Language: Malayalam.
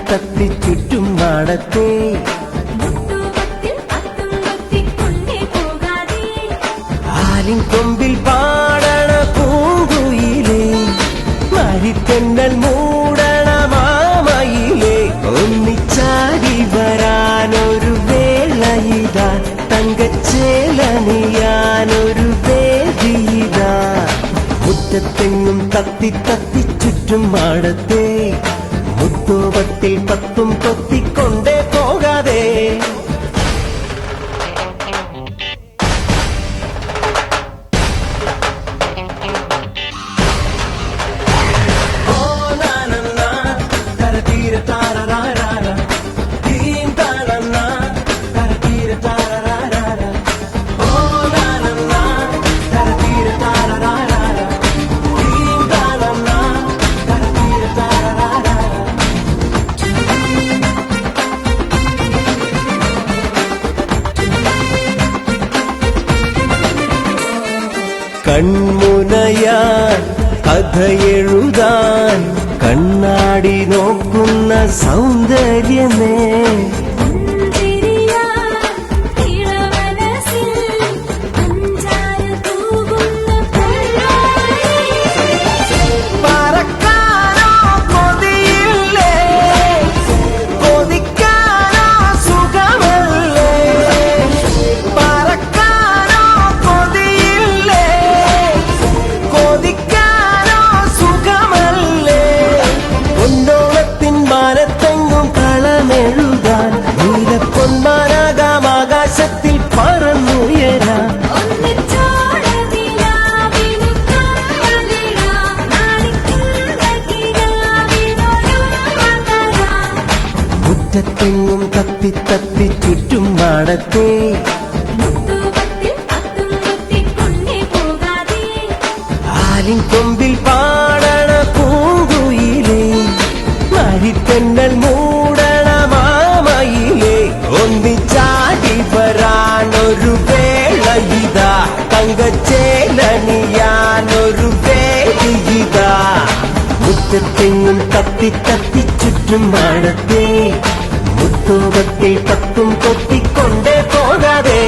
തത്തി ചുറ്റും മാടത്തെ ആലിൻ കൊമ്പിൽ പാടണ പൂങ്കുയിലേ മരിത്തെന്നൽ മൂടണ മാമയിലേ ഒന്നിച്ചാടി വരാനൊരു വേളയിതാ തങ്കച്ചേലണിയാനൊരു വേദിയിതാ മുറ്റത്തെങ്ങും തത്തി തത്തി ചുറ്റും മാടത്തെ മുത്തോപത്തിൽ പത്തും കൊത്തിക്കൊണ്ടേ പോകാതെ കൺമുനയാൻ കഥയെഴുതാൻ കണ്ണാടി നോക്കുന്ന സൗന്ദര്യമേ ആകാശത്തിൽ പറന്നുയരാം മുറ്റത്തെങ്ങും തത്തി തത്തി ചുറ്റും മാടത്തെ ആലിൻ കൊമ്പിൽ പാടണ പൂങ്കുയിലേ മരിത്തെന്നൽ മൂടണ മാമയിലേ ഒന്നിച്ചാടി വരാനൊരു വേളയിതാ തങ്കച്ചേലണിയാനൊരു വേദിയിതാ മുറ്റത്തെങ്ങും തത്തി തത്തി ചുറ്റും മാടത്തെ മുത്തോപത്തിൽ പത്തും കൊത്തിക്കൊണ്ടേ പോകാതെ